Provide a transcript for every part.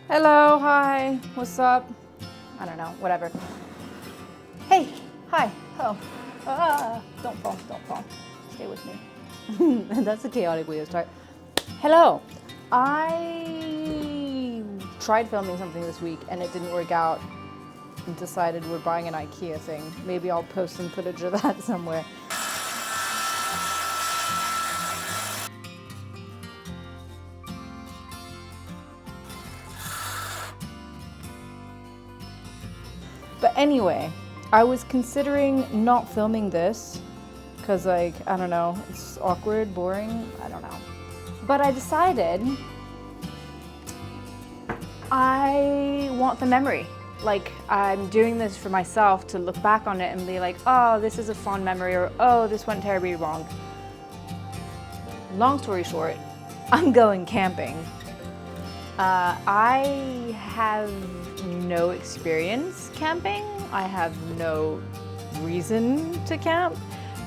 Hello, hi, what's up? I don't know, whatever. Hey, hi, hello. Don't fall. Stay with me. That's a chaotic way to start. Hello. I tried filming something this week and it didn't work out and decided we're buying an IKEA thing. Maybe I'll post some footage of that somewhere. But anyway, I was considering not filming this because, like, I don't know, it's awkward, boring, I don't know. But I decided I want the memory. Like, I'm doing this for myself to look back on it and be like, oh, this is a fond memory, or oh, this went terribly wrong. Long story short, I'm going camping. I have no experience camping. I have no reason to camp,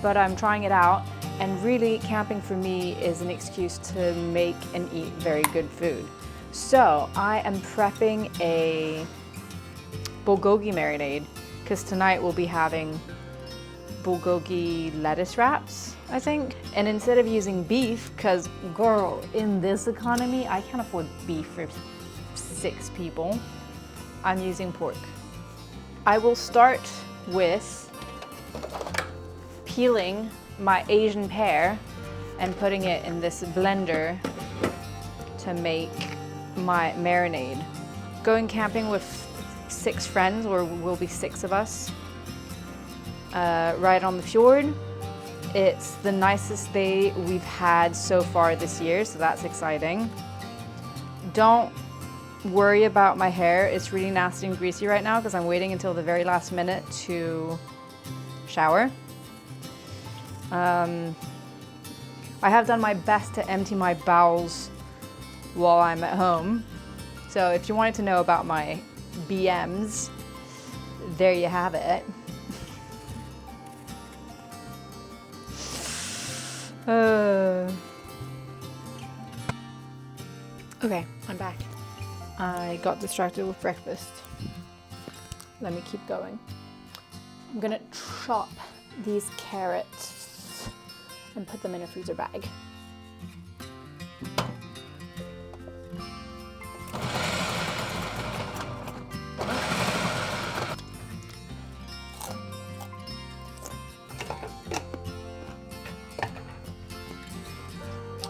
but I'm trying it out. And really, camping for me is an excuse to make and eat very good food. So I am prepping a bulgogi marinade because tonight we'll be having bulgogi lettuce wraps, I think. And instead of using beef, because girl, in this economy, I can't afford beef for 6 people, I'm using pork. I will start with peeling my Asian pear and putting it in this blender to make my marinade. Going camping with 6 friends, or we'll be 6 of us, right on the fjord. It's the nicest day we've had so far this year, so that's exciting. Don't worry about my hair. It's really nasty and greasy right now because I'm waiting until the very last minute to shower. I have done my best to empty my bowels while I'm at home. So if you wanted to know about my BMs, there you have it. Okay, I'm back. I got distracted with breakfast. Let me keep going. I'm gonna chop these carrots and put them in a freezer bag.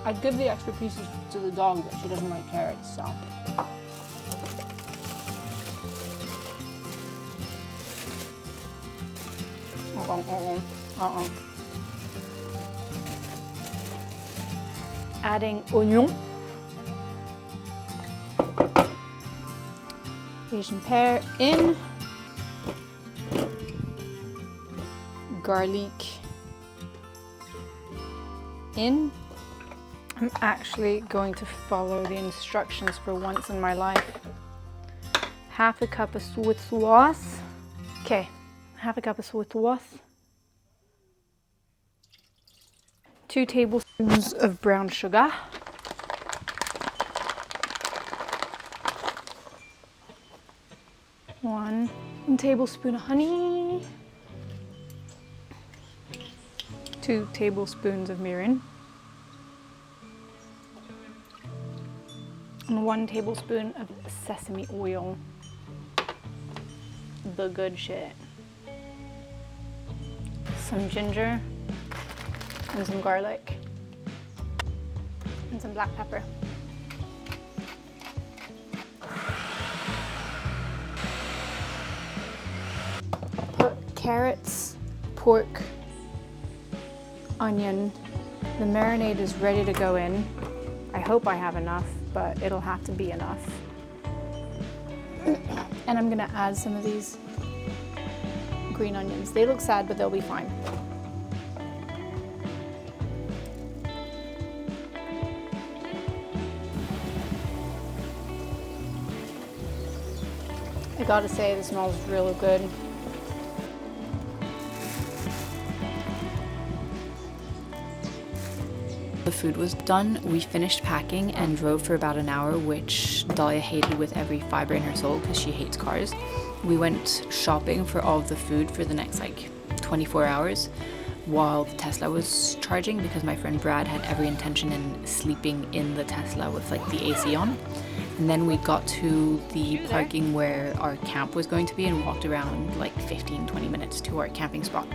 I'd give the extra pieces to the dog, but she doesn't like carrots, so. Adding onion, Asian pear in, garlic in. I'm actually going to follow the instructions for once in my life. Half a cup of soy sauce. Okay, half a cup of soy sauce. 2 tablespoons of brown sugar. 1 tablespoon of honey. 2 tablespoons of mirin. And 1 tablespoon of sesame oil. The good shit. Some ginger and some garlic and some black pepper. Put carrots, pork, onion. The marinade is ready to go in. I hope I have enough, but it'll have to be enough. And I'm gonna add some of these green onions. They look sad, but they'll be fine. I gotta say, this smells really good. The food was done, we finished packing and drove for about an hour, which Dahlia hated with every fiber in her soul because she hates cars. We went shopping for all of the food for the next 24 hours while the Tesla was charging, because my friend Brad had every intention in sleeping in the Tesla with the AC on. And then we got to the parking where our camp was going to be and walked around 15-20 minutes to our camping spot.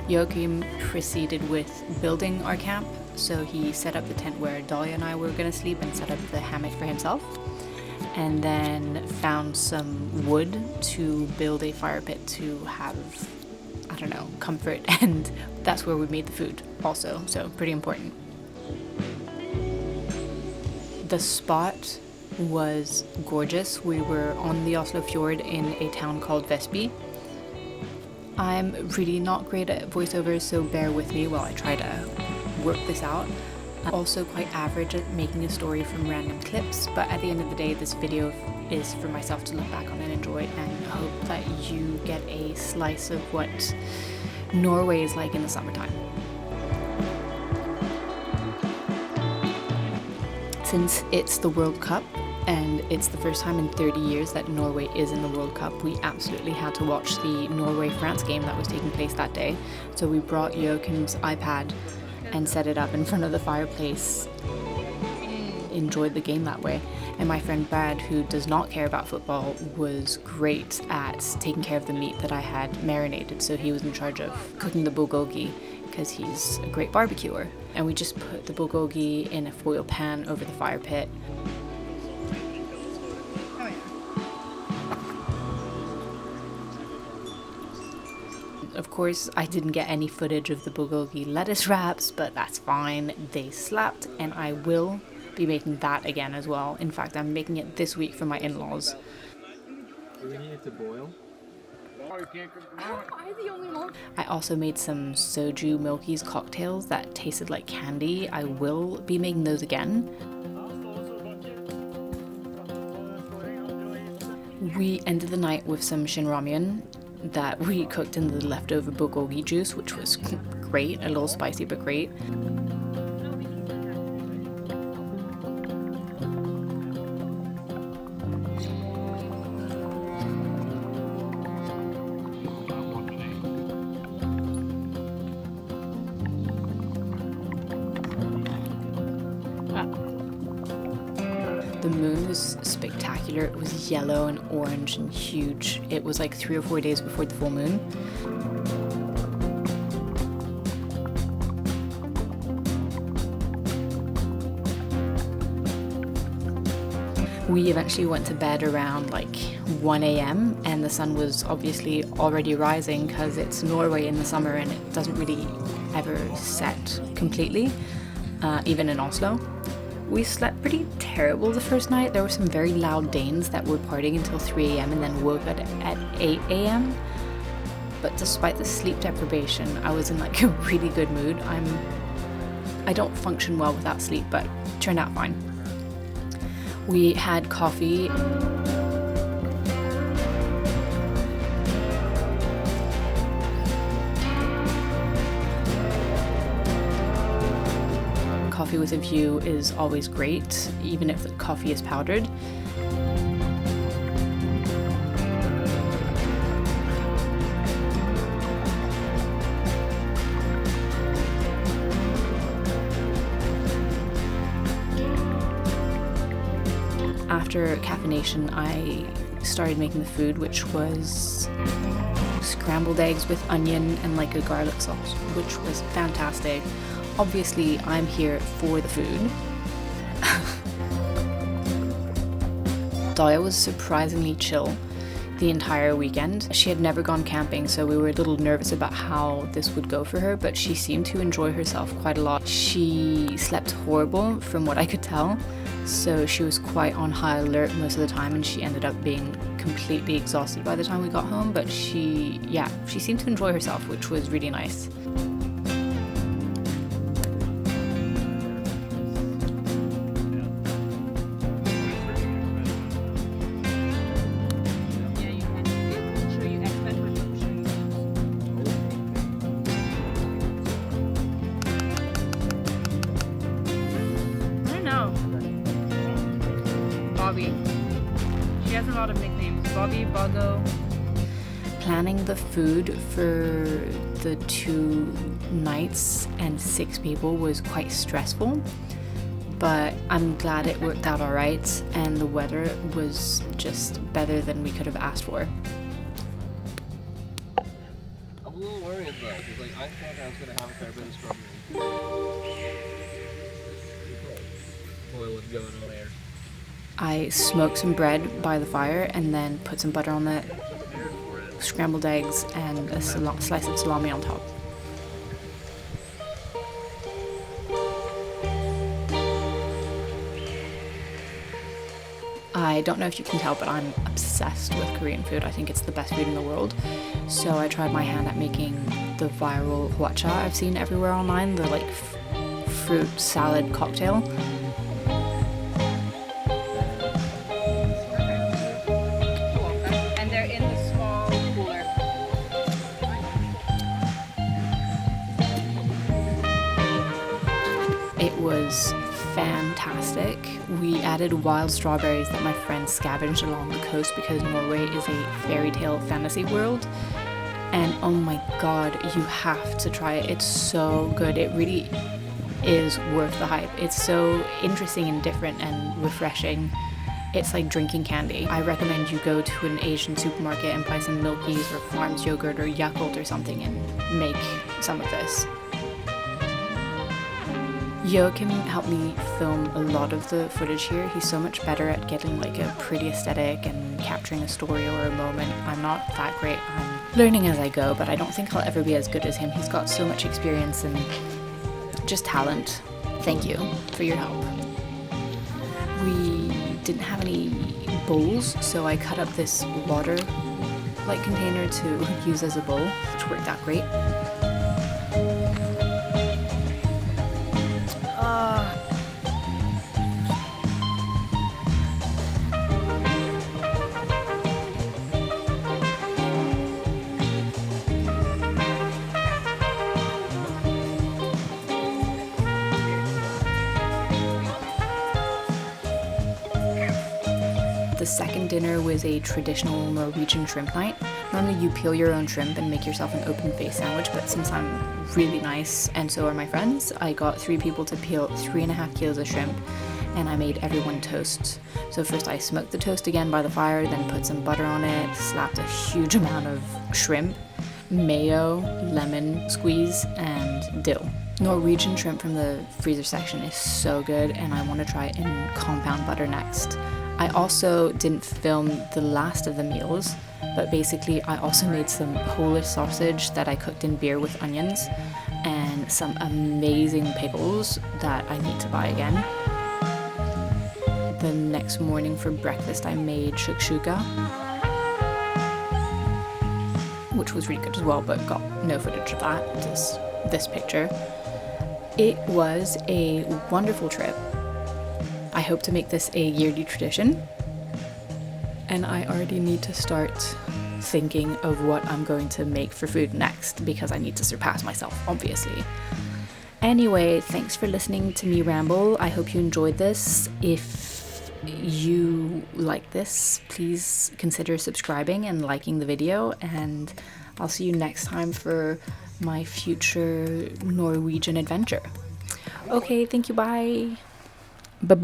Joachim proceeded with building our camp, so he set up the tent where Dahlia and I were going to sleep and set up the hammock for himself, and then found some wood to build a fire pit to have, I don't know, comfort, and that's where we made the food also, so pretty important. The spot was gorgeous. We were on the Oslo fjord in a town called Vestby. I'm really not great at voiceovers, so bear with me while I try to work this out. I'm also quite average at making a story from random clips, but at the end of the day, this video is for myself to look back on and enjoy, and hope that you get a slice of what Norway is like in the summertime. Since it's the World Cup, and it's the first time in 30 years that Norway is in the World Cup, we absolutely had to watch the Norway-France game that was taking place that day. So we brought Joachim's iPad and set it up in front of the fireplace. Enjoyed the game that way. And my friend Brad, who does not care about football, was great at taking care of the meat that I had marinated. So he was in charge of cooking the bulgogi, because he's a great barbecuer. And we just put the bulgogi in a foil pan over the fire pit. Of course, I didn't get any footage of the bulgogi lettuce wraps, but that's fine. They slapped, and I will be making that again as well. In fact, I'm making it this week for my in-laws. Do we need it to boil? I also made some soju milkies cocktails that tasted like candy. I will be making those again. We ended the night with some shinramyun that we cooked in the leftover bulgogi juice, which was great, a little spicy but great. The moon was spectacular. It was yellow and orange and huge. It was 3 or 4 days before the full moon. We eventually went to bed around 1 a.m. and the sun was obviously already rising, because it's Norway in the summer and it doesn't really ever set completely, even in Oslo. We slept pretty terrible the first night. There were some very loud Danes that were partying until 3 a.m. and then woke at 8 a.m. But despite the sleep deprivation, I was in a really good mood. I don't function well without sleep, but it turned out fine. We had coffee. Coffee with a view is always great, even if the coffee is powdered. After caffeination, I started making the food, which was scrambled eggs with onion and a garlic sauce, which was fantastic. Obviously, I'm here for the food. Dahlia was surprisingly chill the entire weekend. She had never gone camping, so we were a little nervous about how this would go for her, but she seemed to enjoy herself quite a lot. She slept horrible from what I could tell, so she was quite on high alert most of the time, and she ended up being completely exhausted by the time we got home, but she seemed to enjoy herself, which was really nice. has a lot of nicknames. Bobby, Buggo. Planning the food for the 2 nights and 6 people was quite stressful, but I'm glad it worked out alright, and the weather was just better than we could have asked for. I'm a little worried though, because like, I thought I was going to have a fair bit of strawberry. Boil it going on there. I smoked some bread by the fire and then put some butter on it, scrambled eggs, and a slice of salami on top. I don't know if you can tell, but I'm obsessed with Korean food. I think it's the best food in the world. So I tried my hand at making the viral hwacha I've seen everywhere online, the like fruit salad cocktail. And they're in the small cooler. It was fantastic. We added wild strawberries that my friends scavenged along the coast because Norway is a fairy tale fantasy world. And oh my god, you have to try it. It's so good. It really is worth the hype. It's so interesting and different and refreshing. It's like drinking candy. I recommend you go to an Asian supermarket and buy some Milkies or Farms yogurt or Yakult or something and make some of this. Joachim helped me film a lot of the footage here. He's so much better at getting like a pretty aesthetic and capturing a story or a moment. I'm not that great. I'm learning as I go, but I don't think I'll ever be as good as him. He's got so much experience and just talent. Thank you for your help. We didn't have any bowls, so I cut up this water like container to use as a bowl, which worked out great. The second dinner was a traditional Norwegian shrimp night. Normally you peel your own shrimp and make yourself an open face sandwich, but since I'm really nice and so are my friends, I got 3 people to peel 3.5 kilos of shrimp, and I made everyone toast. So first I smoked the toast again by the fire, then put some butter on it, slapped a huge amount of shrimp, mayo, lemon squeeze, and dill. Norwegian shrimp from the freezer section is so good, and I want to try it in compound butter next. I also didn't film the last of the meals, but basically I also made some Polish sausage that I cooked in beer with onions and some amazing pickles that I need to buy again. The next morning for breakfast I made shakshuka, which was really good as well, but got no footage of that, just this picture. It was a wonderful trip. I hope to make this a yearly tradition, and I already need to start thinking of what I'm going to make for food next, because I need to surpass myself, obviously. Anyway, thanks for listening to me ramble. I hope you enjoyed this. If you like this, please consider subscribing and liking the video, and I'll see you next time for my future Norwegian adventure. Okay, thank you, bye. Bye.